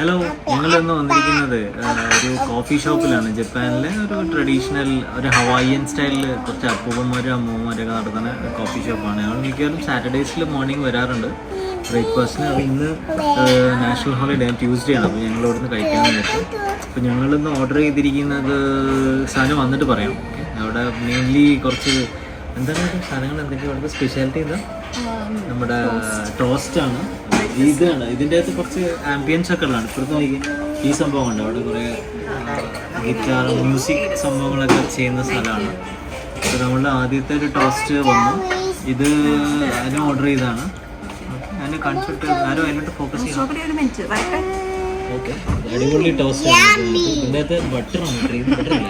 Hello, ഞങ്ങളിന്ന് വന്നിരിക്കുന്നത് ഒരു കോഫി ഷോപ്പിലാണ്. ജപ്പാനിലെ ഒരു ട്രഡീഷണൽ ഒരു ഹവായിയൻ സ്റ്റൈലിൽ കുറച്ച് അപ്പൂപ്പന്മാരും അമ്മൂമ്മമാരൊക്കെ നടത്തുന്ന കോഫി ഷോപ്പാണ്. ഞങ്ങൾ മിക്കവാറും സാറ്റർഡേസിൽ മോർണിംഗ് വരാറുണ്ട് ബ്രേക്ക്ഫാസ്റ്റിന്. അപ്പോൾ ഇന്ന് നാഷണൽ ഹോളിഡേ ട്യൂസ്ഡേ ആണ്, അപ്പോൾ ഞങ്ങൾ ഇവിടുന്ന് കഴിക്കാമെന്ന് വെച്ചു. അപ്പോൾ ഞങ്ങളിന്ന് ഓർഡർ ചെയ്തിരിക്കുന്നത് സാധനം വന്നിട്ട് പറയാം. ഓക്കെ, അവിടെ മെയിൻലി കുറച്ച് എന്താണ് സാധനങ്ങൾ എന്തൊക്കെയാണ് അവിടുത്തെ സ്പെഷ്യാലിറ്റി? എന്താ നമ്മുടെ ടോസ്റ്റാണ്. ഇതാണ് ഇതിൻ്റെ അകത്ത് കുറച്ച് ആംബിയൻസ് ഒക്കെ ഉള്ളതാണ്. ഇപ്പോഴത്തെ ഈ സംഭവം ഉണ്ട്, അവിടെ കുറേ ഗിറ്റാർ മ്യൂസിക് സംഭവങ്ങളൊക്കെ ചെയ്യുന്ന സ്ഥലമാണ്. അപ്പോൾ നമ്മളുടെ ആദ്യത്തെ ഒരു ടോസ്റ്റ് വന്നു. ഇത് അതിന് ഓർഡർ ചെയ്തതാണ്. അതിന് കാണിച്ചിട്ട് ആരും അതിലോട്ട് ഫോക്കസ് ചെയ്യാം. ഓക്കെ, അടിപൊളി ടോസ്റ്റ് ആണ്. ഇതിൻ്റെ അകത്ത് ബട്ടറാണ്, ക്രീം ബട്ടർ അല്ല.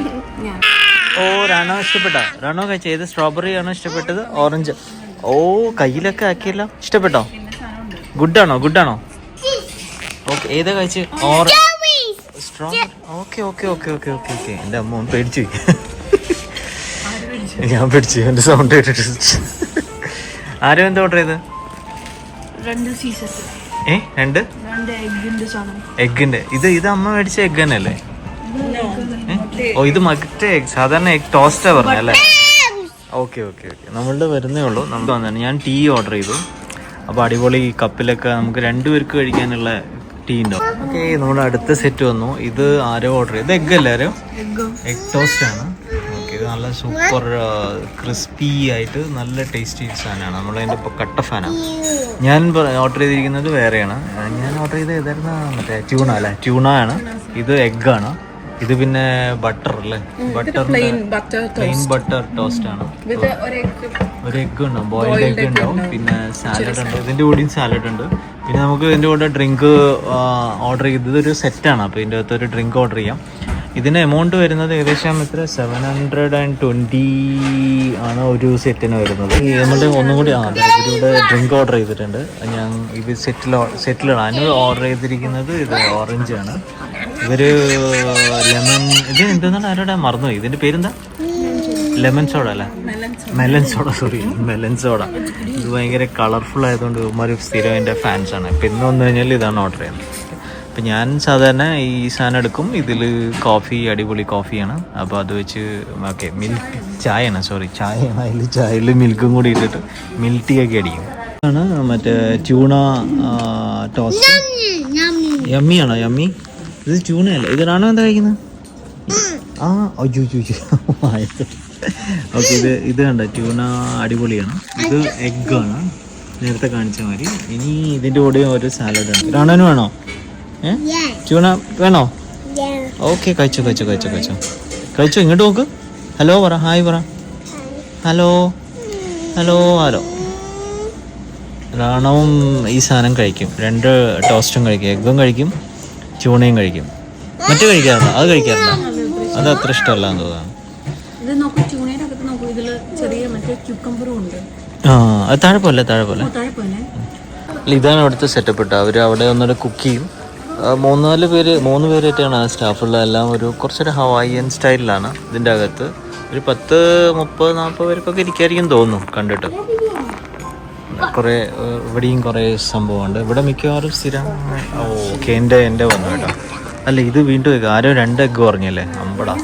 ഓ, റാണോ ഇഷ്ടപ്പെട്ടോ? റാണോ കഴിച്ച ഏത് സ്ട്രോബെറി ആണോ ഇഷ്ടപ്പെട്ടത്? ഓറഞ്ച്? ഓ, കയ്യിലൊക്കെ ആക്കിയല്ലോ. ഇഷ്ടപ്പെട്ടോ? ഗുഡാണോ? ഓക്കെ, ഏതാ കഴിച്ച്? Strawberry. Okay okay okay okay okay okay. എൻ്റെ അമ്മ പേടിച്ചു, ഞാൻ പേടിച്ചു എൻ്റെ സൗണ്ട് കേട്ടിട്ട്. ആരും എന്താ ഓർഡർ ചെയ്ത്? രണ്ട് എഗ്ഗിന്റെ. ഇത് അമ്മ മേടിച്ച എഗ്ഗ് തന്നെ അല്ലേ? ഓ, ഇത് മറ്റേ എഗ്, സാധാരണ എഗ് ടോസ്റ്റാ പറഞ്ഞല്ലേ? ഓക്കെ ഓക്കെ ഓക്കെ, നമ്മളുടെ വരുന്നേ ഉള്ളൂ. നമുക്ക് വന്നതാണ്. ഞാൻ ടീ ഓർഡർ ചെയ്തു. അപ്പോൾ അടിപൊളി കപ്പിലൊക്കെ നമുക്ക് രണ്ടുപേർക്ക് കഴിക്കാനുള്ള ടീ ഉണ്ടാവും. ഓക്കെ, നമ്മുടെ അടുത്ത സെറ്റ് വന്നു. ഇത് ആരോ ഓർഡർ ചെയ്ത് എഗ് അല്ലേ? ആരോ എഗ് ടോസ്റ്റ് ആണ്. ഓക്കെ, ഇത് നല്ല സൂപ്പർ ക്രിസ്പി ആയിട്ട് നല്ല ടേസ്റ്റി സാധനമാണ്. നമ്മളതിൻ്റെ ഇപ്പോൾ കട്ട ഫാനാണ്. ഞാൻ ഓർഡർ ചെയ്തിരിക്കുന്നത് വേറെയാണ്. ഞാൻ ഓർഡർ ചെയ്ത് ഏതായിരുന്നു? മറ്റേ ട്യൂണ അല്ലേ? ട്യൂണ ആണ്. ഇത് എഗ്ഗാണ്. ഇത് പിന്നെ ബട്ടർ അല്ലേ? പ്ലെയിൻ ബട്ടർ ടോസ്റ്റ് ആണ്. ഒരു എഗ്ഗ് ഉണ്ടാവും, ബോയിൽഡ് എഗ്ഗ് ഉണ്ടാവും. പിന്നെ സാലഡ് ഉണ്ട്, ഇതിൻ്റെ കൂടെയും സാലഡ് ഉണ്ട്. പിന്നെ നമുക്ക് ഇതിൻ്റെ കൂടെ ഡ്രിങ്ക് ഓർഡർ ചെയ്തത് ഒരു സെറ്റാണ്. അപ്പോൾ ഇതിൻ്റെ അകത്ത് ഒരു ഡ്രിങ്ക് ഓർഡർ ചെയ്യാം. ഇതിന് എമൗണ്ട് വരുന്നത് ഏകദേശം എത്ര? 720 ആണ് ഒരു സെറ്റിന് വരുന്നത്. നമ്മളുടെ ഒന്നും കൂടി ഇതിലൂടെ ഡ്രിങ്ക് ഓർഡർ ചെയ്തിട്ടുണ്ട്. ഞാൻ ഇത് സെറ്റിലാണ്. അതിന് ഓർഡർ ചെയ്തിരിക്കുന്നത് ഇത് ഓറഞ്ച് ആണ്. ഇവര് ലെമൺ, ഇത് എന്തെന്നാണ് ആരോടെ മറന്നുപോയി. ഇതിൻ്റെ പേരെന്താ? ലെമൺ സോഡ അല്ലേ? Melon soda, sorry, melon soda. ഇത് ഭയങ്കര കളർഫുൾ ആയതുകൊണ്ട് ഇവന്മാർ സ്ഥിരം എൻ്റെ ഫാൻസാണ്. ഇപ്പം ഇന്ന് വന്നു കഴിഞ്ഞാൽ ഇതാണ് ഓർഡർ ചെയ്യുന്നത്. അപ്പം ഞാൻ സാധാരണ ഈ സാധനം എടുക്കും. ഇതിൽ കോഫി, അടിപൊളി കോഫിയാണ്. അപ്പോൾ അത് വെച്ച് ഓക്കെ, മിൽക്ക് ചായയാണ്, സോറി ചായയാണ്. അതിൽ ചായയിൽ മിൽക്കും കൂടി ഇട്ടിട്ട് മിൽക്ക് ടീ ഒക്കെ അടിക്കും. ആണ് മറ്റേ ട്യൂണ ടോസ്റ്റ്. യമ്മിയാണോ? യമ്മി. ഇത് ട്യൂണയല്ല, ഇതിനാണോ എന്താ കഴിക്കുന്നത്? ആ, അയ്യോ. ഓക്കെ, ഇത് കണ്ട ട്യൂണ അടിപൊളിയാണ്. ഇത് എഗ്ഗാണ്, നേരത്തെ കാണിച്ച മാതിരി. ഇനി ഇതിൻ്റെ കൂടെ ഒരു സാലഡ് ഉണ്ട്. റാണന് വേണോ? ട്യൂണ വേണോ? ഓക്കെ, കഴിച്ചോ. ഇങ്ങോട്ട് നോക്ക്. ഹലോ പറ, ഹായ് പറ. ഹലോ. റാണവും ഈ സാധനം കഴിക്കും. 2 ടോസ്റ്റും കഴിക്കും, എഗ്ഗും കഴിക്കും, ട്യൂണയും കഴിക്കും. മറ്റേ കഴിക്കാറുണ്ടോ? അത് കഴിക്കാറുണ്ടോ? അത് അത്ര ഇഷ്ടമല്ല എന്ന് തോന്നുന്നു. അത് താഴെ പോലെ. ഇതാണ് അവിടുത്തെ സെറ്റപ്പ് ഇട്ട. അവർ അവിടെ ഒന്നുകൂടെ കുക്ക് ചെയ്യും. 3 പേരായിട്ടാണ് ആ സ്റ്റാഫുള്ള. എല്ലാം ഒരു കുറച്ചൊരു ഹവായിയൻ സ്റ്റൈലിലാണ്. ഇതിൻ്റെ അകത്ത് ഒരു 10, 30, 40 പേർക്കൊക്കെ ഇരിക്കായിരിക്കും തോന്നുന്നു കണ്ടിട്ട്. കുറേ ഇവിടെയും കുറേ സംഭവമുണ്ട്. ഇവിടെ മിക്കവാറും സ്ഥിരം. ഓക്കെ, എൻ്റെ വന്നു കേട്ടോ. അല്ല, ഇത് വീണ്ടും ആരോ 2 എഗ്ഗ് പറഞ്ഞല്ലേ? അമ്പടാ.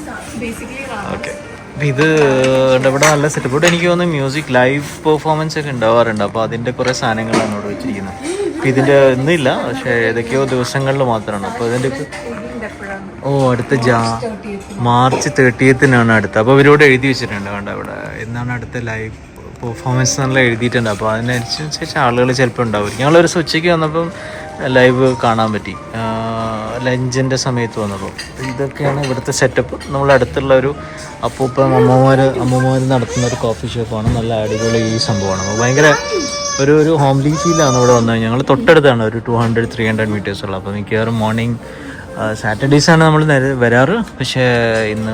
ഓക്കെ, ഇത് ഇവിടെ നല്ല സെറ്റപ്പ്. ഇവിടെ എനിക്ക് തോന്നുന്നു മ്യൂസിക് ലൈവ് പെർഫോമൻസ് ഒക്കെ ഉണ്ടാവാറുണ്ട്. അപ്പോൾ അതിൻ്റെ കുറേ സാധനങ്ങളാണ് ഇവിടെ വെച്ചിരിക്കുന്നത്. അപ്പോൾ ഇതിൻ്റെ ഒന്നുമില്ല, പക്ഷേ ഏതൊക്കെയോ ദിവസങ്ങളിൽ മാത്രമാണ്. അപ്പോൾ ഇതിൻ്റെ അടുത്ത മാർച്ച് 30 അടുത്ത. അപ്പോൾ ഇവരോട് എഴുതി വെച്ചിട്ടുണ്ട് കണ്ടോ ഇവിടെ എന്നാണ് അടുത്ത ലൈവ് പെർഫോമൻസ് എന്നുള്ള എഴുതിയിട്ടുണ്ട്. അപ്പോൾ അതിനനുസരിച്ച് ആളുകൾ ചിലപ്പോൾ ഉണ്ടാവും. ഞങ്ങളൊരു ഉച്ചയ്ക്ക് വന്നപ്പം ലൈവ് കാണാൻ പറ്റി, ലഞ്ചിൻ്റെ സമയത്ത് വന്നപ്പോൾ. ഇതൊക്കെയാണ് ഇവിടുത്തെ സെറ്റപ്പ്. നമ്മളടുത്തുള്ള ഒരു അമ്മൂമ്മമാർ നടത്തുന്ന ഒരു കോഫി ഷോപ്പാണ്. നല്ല അടിപൊളി ഈ സംഭവമാണ്. അപ്പോൾ ഭയങ്കര ഒരു ഹോംലി ഫീലാണ് ഇവിടെ വന്നത്. ഞങ്ങൾ തൊട്ടടുത്താണ്, ഒരു 200-300 മീറ്റേഴ്സ് ഉള്ളത്. അപ്പോൾ മിക്കവാറും മോർണിംഗ് സാറ്റർഡേയ്സാണ് നമ്മൾ വരാറ്. പക്ഷേ ഇന്ന്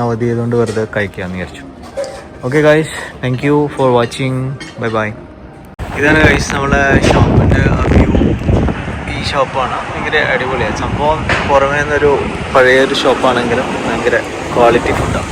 അവധി ചെയ്തുകൊണ്ട് വെറുതെ കഴിക്കാമെന്ന് വിചാരിച്ചു. Okay guys, thank you for watching. Bye. ഇതാണ് ഗൈസ് നമ്മളെ ഷോപ്പിൻ്റെ വ്യൂ. ഈ ഷോപ്പാണ് ഭയങ്കര അടിപൊളിയാണ്. സംഭവം പുറമേ നിന്നൊരു പഴയൊരു ഷോപ്പാണെങ്കിലും ഭയങ്കര ക്വാളിറ്റി ഫുഡാണ്.